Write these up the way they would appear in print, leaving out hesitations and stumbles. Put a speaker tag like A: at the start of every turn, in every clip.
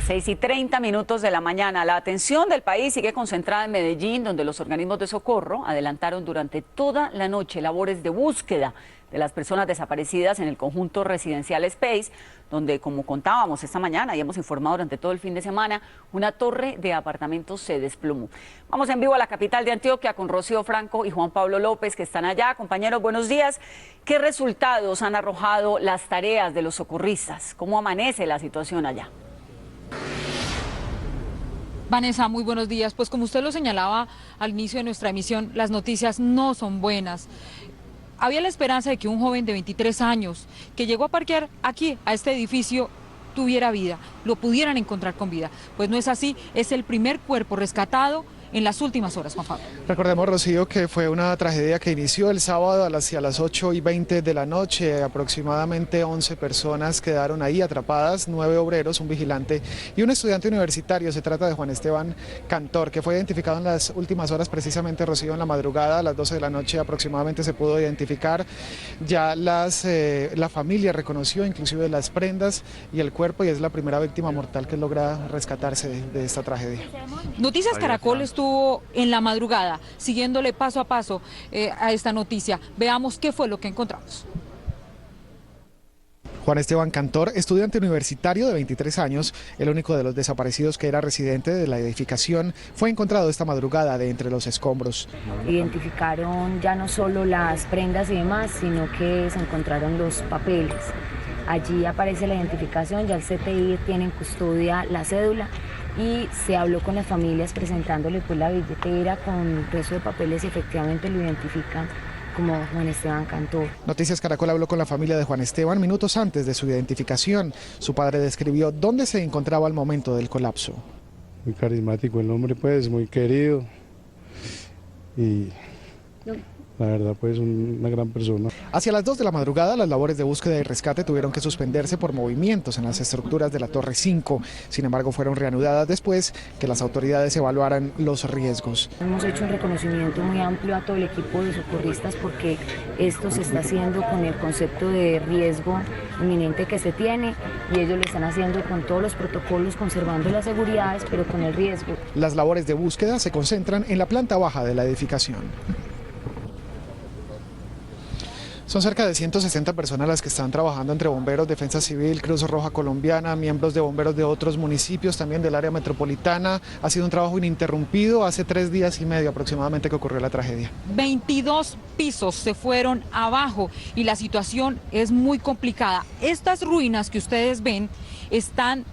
A: 6:30 de la mañana. La atención del país sigue concentrada en Medellín, donde los organismos de socorro adelantaron durante toda la noche labores de búsqueda de las personas desaparecidas en el conjunto residencial Space, donde, como contábamos esta mañana y hemos informado durante todo el fin de semana, una torre de apartamentos se desplomó. Vamos en vivo a la capital de Antioquia con Rocío Franco y Juan Pablo López, que están allá. Compañeros, buenos días. ¿Qué resultados han arrojado las tareas de los socorristas? ¿Cómo amanece la situación allá?
B: Vanessa, muy buenos días. Pues como usted lo señalaba al inicio de nuestra emisión, las noticias no son buenas. Había la esperanza de que un joven de 23 años que llegó a parquear aquí, a este edificio, tuviera vida, lo pudieran encontrar con vida. Pues no es así, es el primer cuerpo rescatado en las últimas horas, Juan Pablo.
C: Recordemos, Rocío, que fue una tragedia que inició el sábado hacia las 8:20 de la noche. Aproximadamente 11 personas quedaron ahí atrapadas, 9 obreros, un vigilante y un estudiante universitario. Se trata de Juan Esteban Cantor, que fue identificado en las últimas horas, precisamente, Rocío, en la madrugada, a las 12 de la noche aproximadamente se pudo identificar. Ya la familia reconoció inclusive las prendas y el cuerpo, y es la primera víctima mortal que logra rescatarse de esta tragedia.
B: Noticias Caracol estuvo en la madrugada siguiéndole paso a paso a esta noticia. Veamos qué fue lo que encontramos.
C: Juan Esteban Cantor, estudiante universitario de 23 años, el único de los desaparecidos que era residente de la edificación, fue encontrado esta madrugada de entre los escombros.
D: Identificaron ya no solo las prendas y demás, sino que se encontraron los papeles. Allí aparece la identificación, ya el CTI tiene en custodia la cédula y se habló con las familias presentándole pues la billetera con el resto de papeles y efectivamente lo identifican como Juan Esteban Cantor.
C: Noticias Caracol habló con la familia de Juan Esteban minutos antes de su identificación. Su padre describió dónde se encontraba al momento del colapso.
E: Muy carismático el hombre, pues, muy querido y la verdad, pues, una gran persona.
C: Hacia las 2 de la madrugada, las labores de búsqueda y rescate tuvieron que suspenderse por movimientos en las estructuras de la Torre 5. Sin embargo, fueron reanudadas después que las autoridades evaluaran los riesgos.
D: Hemos hecho un reconocimiento muy amplio a todo el equipo de socorristas porque esto se está haciendo con el concepto de riesgo inminente que se tiene y ellos lo están haciendo con todos los protocolos, conservando las seguridades, pero con el riesgo.
C: Las labores de búsqueda se concentran en la planta baja de la edificación. Son cerca de 160 personas las que están trabajando entre bomberos, Defensa Civil, Cruz Roja Colombiana, miembros de bomberos de otros municipios, también del área metropolitana. Ha sido un trabajo ininterrumpido, hace 3 días y medio aproximadamente que ocurrió la tragedia.
B: 22 pisos se fueron abajo y la situación es muy complicada. Estas ruinas que ustedes ven están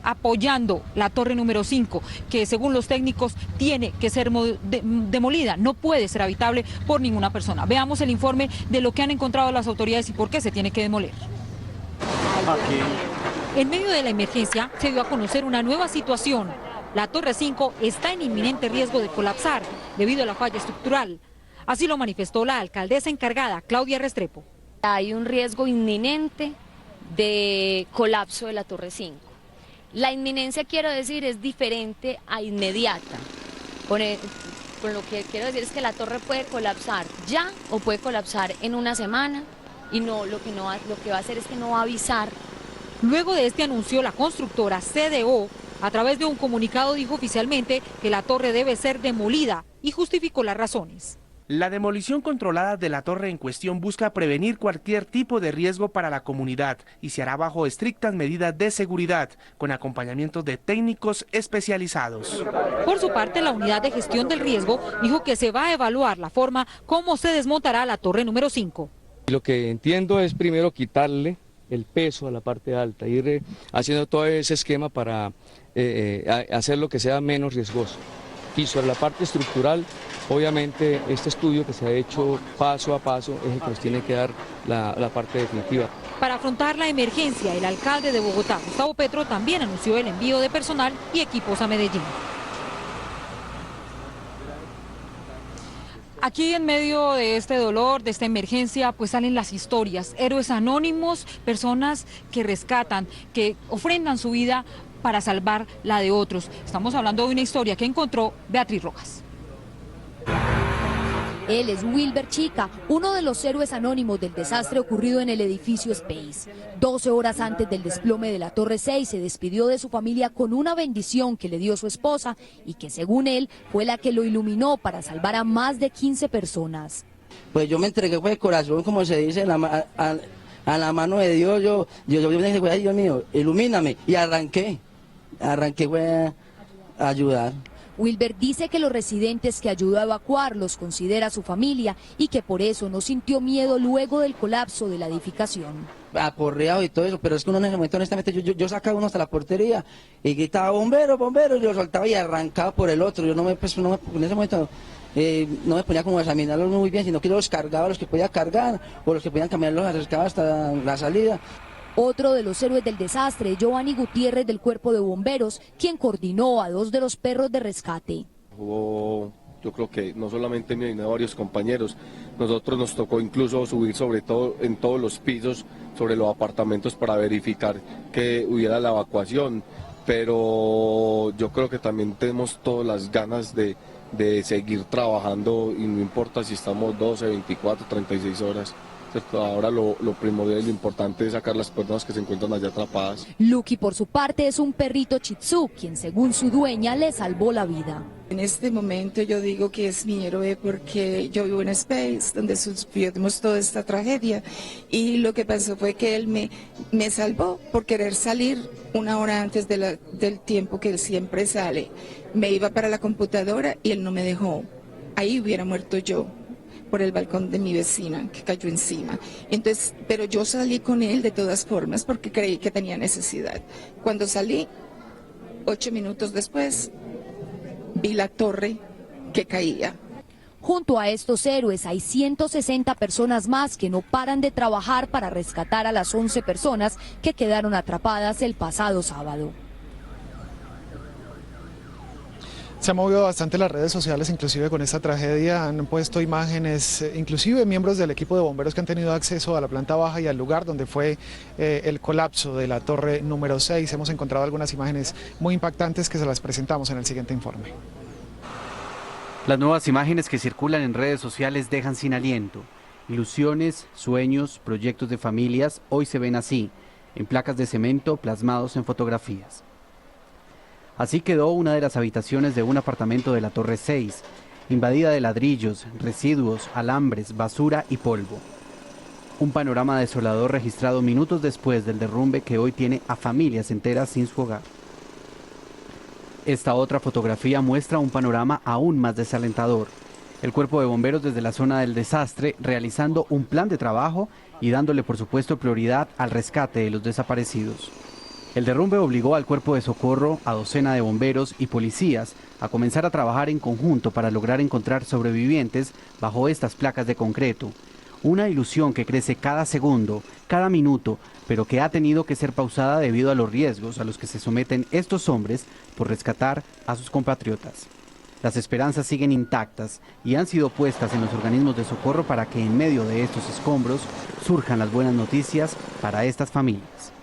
B: apoyando la torre número 5, que según los técnicos tiene que ser demolida, no puede ser habitable por ninguna persona. Veamos el informe de lo que han encontrado las autoridades y por qué se tiene que demoler. En medio de la emergencia se dio a conocer una nueva situación. La torre 5 está en inminente riesgo de colapsar debido a la falla estructural. Así lo manifestó la alcaldesa encargada, Claudia Restrepo.
F: Hay un riesgo inminente de colapso de la torre 5. La inminencia, quiero decir, es diferente a inmediata. Con lo que quiero decir es que la torre puede colapsar ya o puede colapsar en una semana y lo que va a hacer es que no va a avisar.
B: Luego de este anuncio, la constructora CDO, a través de un comunicado, dijo oficialmente que la torre debe ser demolida y justificó las razones.
G: La demolición controlada de la torre en cuestión busca prevenir cualquier tipo de riesgo para la comunidad y se hará bajo estrictas medidas de seguridad, con acompañamiento de técnicos especializados.
B: Por su parte, la unidad de gestión del riesgo dijo que se va a evaluar la forma como se desmontará la torre número 5.
H: Lo que entiendo es primero quitarle el peso a la parte alta, ir haciendo todo ese esquema para hacer lo que sea menos riesgoso. Y sobre la parte estructural, obviamente este estudio que se ha hecho paso a paso es el que nos tiene que dar la parte definitiva.
B: Para afrontar la emergencia, el alcalde de Bogotá, Gustavo Petro, también anunció el envío de personal y equipos a Medellín. Aquí en medio de este dolor, de esta emergencia, pues salen las historias, héroes anónimos, personas que rescatan, que ofrendan su vida para salvar la de otros. Estamos hablando de una historia que encontró Beatriz Rojas.
I: Él es Wilber Chica, uno de los héroes anónimos del desastre ocurrido en el edificio Space. 12 horas antes del desplome de la Torre 6 se despidió de su familia con una bendición que le dio su esposa y que según él fue la que lo iluminó para salvar a más de 15 personas.
J: Pues yo me entregué de corazón, como se dice, a la mano de Dios. Yo me dije, ay Dios mío, ilumíname, y arranqué fue a ayudar.
I: Wilber dice que los residentes que ayudó a evacuar los considera su familia y que por eso no sintió miedo luego del colapso de la edificación.
J: Aporreado y todo eso, pero es que uno en ese momento, honestamente, yo sacaba uno hasta la portería y gritaba, bombero, bombero, y lo soltaba y arrancaba por el otro. Yo en ese momento no me ponía como a examinarlos muy bien, sino que los cargaba, los que podía cargar, o los que podían caminar los acercaba hasta la salida.
I: Otro de los héroes del desastre, Giovanni Gutiérrez del Cuerpo de Bomberos, quien coordinó a 2 de los perros de rescate.
K: Yo creo que no solamente me vino varios compañeros, nosotros nos tocó incluso subir sobre todo en todos los pisos, sobre los apartamentos para verificar que hubiera la evacuación, pero yo creo que también tenemos todas las ganas de seguir trabajando y no importa si estamos 12, 24, 36 horas. Ahora lo primordial y lo importante es sacar las personas que se encuentran allá atrapadas.
I: Lucky, por su parte, es un perrito Shih Tzu, quien según su dueña le salvó la vida.
L: En este momento yo digo que es mi héroe porque yo vivo en Space, donde sufrimos toda esta tragedia, y lo que pasó fue que él me salvó por querer salir 1 hora antes del tiempo que él siempre sale. Me iba para la computadora y él no me dejó. Ahí hubiera muerto yo, por el balcón de mi vecina que cayó encima. Entonces, pero yo salí con él de todas formas porque creí que tenía necesidad. Cuando salí, 8 minutos después, vi la torre que caía.
I: Junto a estos héroes hay 160 personas más que no paran de trabajar para rescatar a las 11 personas que quedaron atrapadas el pasado sábado.
C: Se han movido bastante las redes sociales, inclusive con esta tragedia, han puesto imágenes, inclusive miembros del equipo de bomberos que han tenido acceso a la planta baja y al lugar donde fue el colapso de la torre número 6. Hemos encontrado algunas imágenes muy impactantes que se las presentamos en el siguiente informe.
M: Las nuevas imágenes que circulan en redes sociales dejan sin aliento. Ilusiones, sueños, proyectos de familias, hoy se ven así, en placas de cemento plasmados en fotografías. Así quedó una de las habitaciones de un apartamento de la Torre 6, invadida de ladrillos, residuos, alambres, basura y polvo. Un panorama desolador registrado minutos después del derrumbe que hoy tiene a familias enteras sin su hogar. Esta otra fotografía muestra un panorama aún más desalentador. El cuerpo de bomberos desde la zona del desastre realizando un plan de trabajo y dándole por supuesto prioridad al rescate de los desaparecidos. El derrumbe obligó al cuerpo de socorro, a docena de bomberos y policías a comenzar a trabajar en conjunto para lograr encontrar sobrevivientes bajo estas placas de concreto. Una ilusión que crece cada segundo, cada minuto, pero que ha tenido que ser pausada debido a los riesgos a los que se someten estos hombres por rescatar a sus compatriotas. Las esperanzas siguen intactas y han sido puestas en los organismos de socorro para que en medio de estos escombros surjan las buenas noticias para estas familias.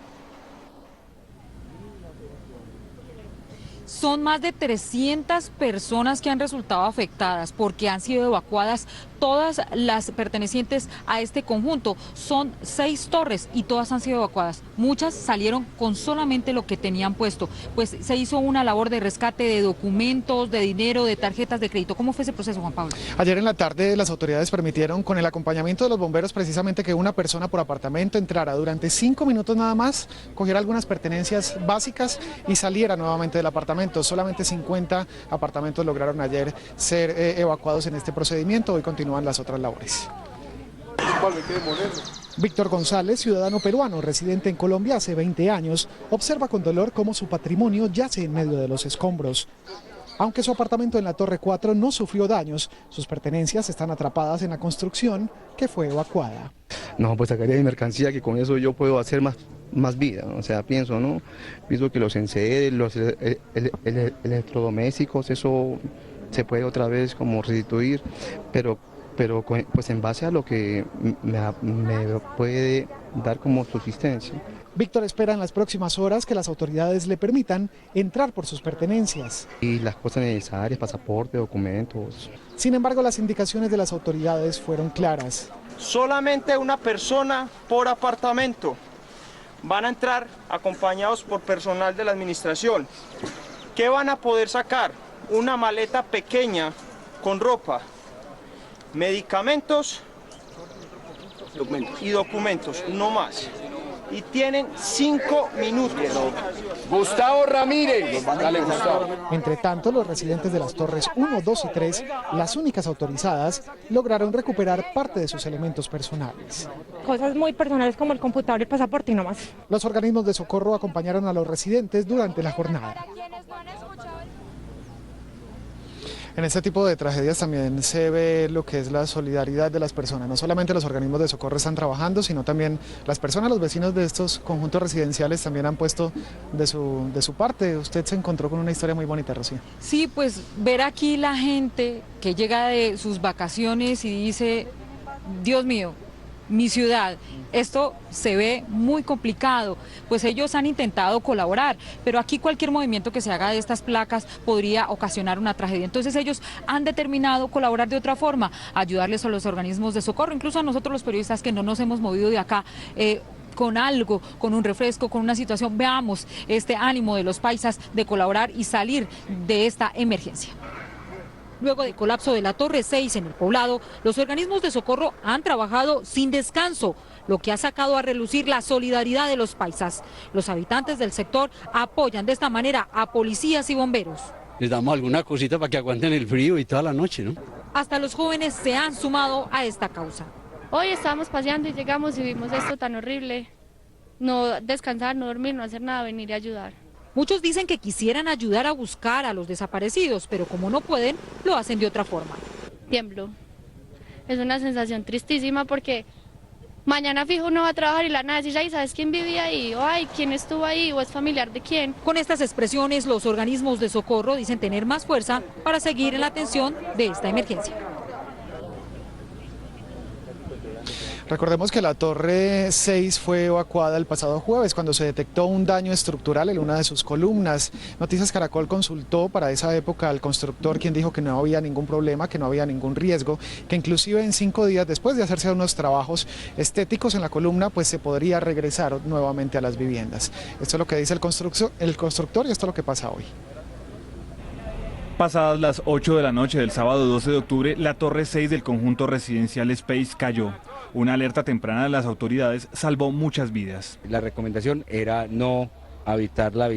B: Son más de 300 personas que han resultado afectadas porque han sido evacuadas todas las pertenecientes a este conjunto. Son 6 torres y todas han sido evacuadas. Muchas salieron con solamente lo que tenían puesto. Pues se hizo una labor de rescate de documentos, de dinero, de tarjetas de crédito. ¿Cómo fue ese proceso, Juan Pablo?
C: Ayer en la tarde las autoridades permitieron, con el acompañamiento de los bomberos, precisamente que una persona por apartamento entrara durante 5 minutos nada más, cogiera algunas pertenencias básicas y saliera nuevamente del apartamento. Solamente 50 apartamentos lograron ayer ser evacuados en este procedimiento. Hoy continúan las otras labores. Víctor González, ciudadano peruano, residente en Colombia hace 20 años, observa con dolor cómo su patrimonio yace en medio de los escombros. Aunque su apartamento en la Torre 4 no sufrió daños, sus pertenencias están atrapadas en la construcción que fue evacuada.
N: No, pues sacaría mi mercancía, que con eso yo puedo hacer más vida, o sea, pienso que los enseres, los electrodomésticos, eso se puede otra vez como restituir, pero pero pues en base a lo que me puede dar como subsistencia.
C: Víctor espera en las próximas horas que las autoridades le permitan entrar por sus pertenencias.
N: Y las cosas necesarias, pasaporte, documentos.
C: Sin embargo, las indicaciones de las autoridades fueron claras.
O: Solamente una persona por apartamento. Van a entrar acompañados por personal de la administración. ¿Qué van a poder sacar? Una maleta pequeña con ropa, medicamentos y documentos, no más. Y tienen 5 minutos.
P: Gustavo Ramírez. Dale, Gustavo.
C: Entre tanto, los residentes de las torres 1, 2 y 3, las únicas autorizadas, lograron recuperar parte de sus elementos personales.
Q: Cosas muy personales como el computador y el pasaporte y no más.
C: Los organismos de socorro acompañaron a los residentes durante la jornada. En este tipo de tragedias también se ve lo que es la solidaridad de las personas. No solamente los organismos de socorro están trabajando, sino también las personas, los vecinos de estos conjuntos residenciales también han puesto de su parte. Usted se encontró con una historia muy bonita, Rocío.
B: Sí, pues ver aquí la gente que llega de sus vacaciones y dice, Dios mío, mi ciudad, esto se ve muy complicado, pues ellos han intentado colaborar, pero aquí cualquier movimiento que se haga de estas placas podría ocasionar una tragedia. Entonces ellos han determinado colaborar de otra forma, ayudarles a los organismos de socorro, incluso a nosotros los periodistas que no nos hemos movido de acá, con algo, con un refresco, con una situación. Veamos este ánimo de los paisas de colaborar y salir de esta emergencia. Luego del colapso de la Torre 6 en el poblado, los organismos de socorro han trabajado sin descanso, lo que ha sacado a relucir la solidaridad de los paisas. Los habitantes del sector apoyan de esta manera a policías y bomberos.
R: Les damos alguna cosita para que aguanten el frío y toda la noche, ¿no?
B: Hasta los jóvenes se han sumado a esta causa.
S: Hoy estábamos paseando y llegamos y vimos esto tan horrible. No descansar, no dormir, no hacer nada, venir a ayudar.
B: Muchos dicen que quisieran ayudar a buscar a los desaparecidos, pero como no pueden, lo hacen de otra forma.
S: Tiemblo. Es una sensación tristísima porque mañana fijo uno va a trabajar y la nada decir, ay, ¿sabes quién vivía ahí? O ay, ¿quién estuvo ahí? O es familiar de quién.
B: Con estas expresiones, los organismos de socorro dicen tener más fuerza para seguir en la atención de esta emergencia.
C: Recordemos que la Torre 6 fue evacuada el pasado jueves cuando se detectó un daño estructural en una de sus columnas. Noticias Caracol consultó para esa época al constructor, quien dijo que no había ningún problema, que no había ningún riesgo, que inclusive en 5 días después de hacerse unos trabajos estéticos en la columna, pues se podría regresar nuevamente a las viviendas. Esto es lo que dice el constructor y esto es lo que pasa hoy.
T: Pasadas las 8 de la noche del sábado 12 de octubre, la Torre 6 del conjunto residencial Space cayó. Una alerta temprana de las autoridades salvó muchas vidas.
U: La recomendación era no habitar la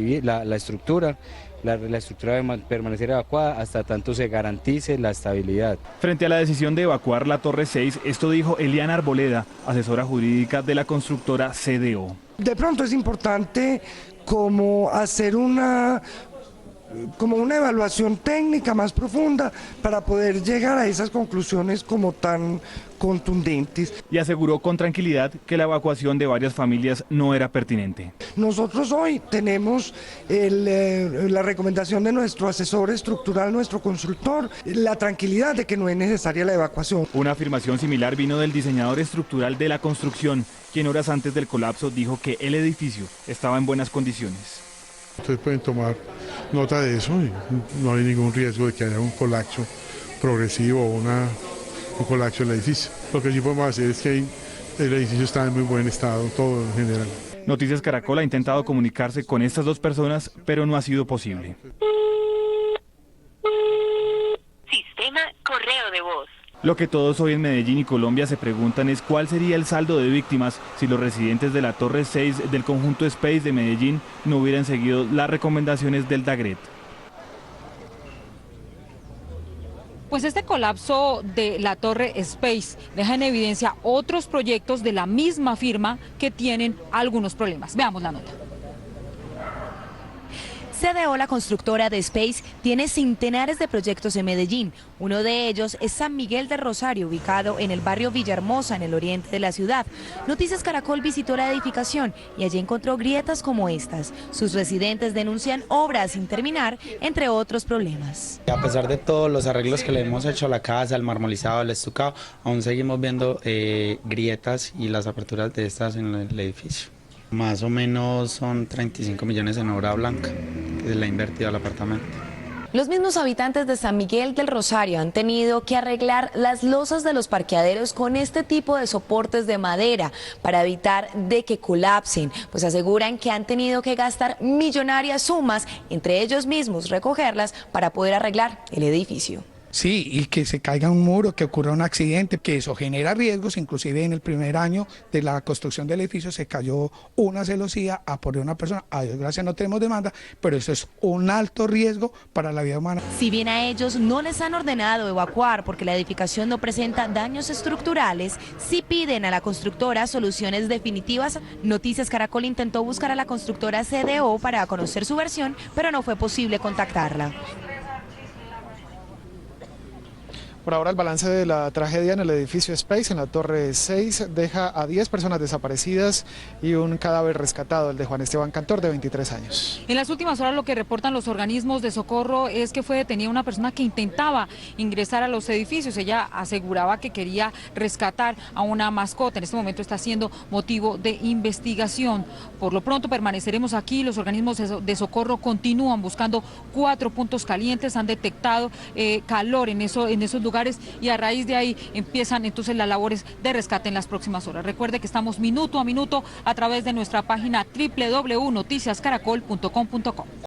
U: estructura. La estructura debe permanecer evacuada hasta tanto se garantice la estabilidad.
T: Frente a la decisión de evacuar la Torre 6, esto dijo Eliana Arboleda, asesora jurídica de la constructora CDO.
V: De pronto es importante como hacer una evaluación técnica más profunda para poder llegar a esas conclusiones como tan contundentes.
T: Y aseguró con tranquilidad que la evacuación de varias familias no era pertinente.
V: Nosotros hoy tenemos la recomendación de nuestro asesor estructural, nuestro consultor, la tranquilidad de que no es necesaria la evacuación.
T: Una afirmación similar vino del diseñador estructural de la construcción, quien horas antes del colapso dijo que el edificio estaba en buenas condiciones.
E: Ustedes pueden tomar nota de eso y no hay ningún riesgo de que haya un colapso progresivo o un colapso del edificio. Lo que sí podemos hacer es que el edificio está en muy buen estado, todo en general.
T: Noticias Caracol ha intentado comunicarse con estas dos personas, pero no ha sido posible.
W: Sistema correo de voz.
T: Lo que todos hoy en Medellín y Colombia se preguntan es cuál sería el saldo de víctimas si los residentes de la Torre 6 del conjunto Space de Medellín no hubieran seguido las recomendaciones del DAGRET.
B: Pues este colapso de la Torre Space deja en evidencia otros proyectos de la misma firma que tienen algunos problemas. Veamos la nota.
A: CDO, la constructora de Space, tiene centenares de proyectos en Medellín. Uno de ellos es San Miguel del Rosario, ubicado en el barrio Villahermosa, en el oriente de la ciudad. Noticias Caracol visitó la edificación y allí encontró grietas como estas. Sus residentes denuncian obras sin terminar, entre otros problemas.
D: A pesar de todos los arreglos que le hemos hecho a la casa, el marmolizado, el estucado, aún seguimos viendo grietas y las aperturas de estas en el edificio. Más o menos son 35 millones en obra blanca que se le ha invertido al apartamento.
A: Los mismos habitantes de San Miguel del Rosario han tenido que arreglar las losas de los parqueaderos con este tipo de soportes de madera para evitar de que colapsen, pues aseguran que han tenido que gastar millonarias sumas entre ellos mismos recogerlas para poder arreglar el edificio.
F: Sí, y que se caiga un muro, que ocurra un accidente, que eso genera riesgos. Inclusive en el primer año de la construcción del edificio se cayó una celosía a por una persona. A Dios gracias no tenemos demanda, pero eso es un alto riesgo para la vida humana.
A: Si bien a ellos no les han ordenado evacuar porque la edificación no presenta daños estructurales, sí piden a la constructora soluciones definitivas. Noticias Caracol intentó buscar a la constructora CDO para conocer su versión, pero no fue posible contactarla.
C: Por ahora el balance de la tragedia en el edificio Space, en la Torre 6, deja a 10 personas desaparecidas y un cadáver rescatado, el de Juan Esteban Cantor, de 23 años.
B: En las últimas horas lo que reportan los organismos de socorro es que fue detenida una persona que intentaba ingresar a los edificios. Ella aseguraba que quería rescatar a una mascota. En este momento está siendo motivo de investigación. Por lo pronto permaneceremos aquí. Los organismos de socorro continúan buscando 4 puntos calientes. Han detectado calor en esos lugares y a raíz de ahí empiezan entonces las labores de rescate en las próximas horas. Recuerde que estamos minuto a minuto a través de nuestra página www.noticiascaracol.com.co.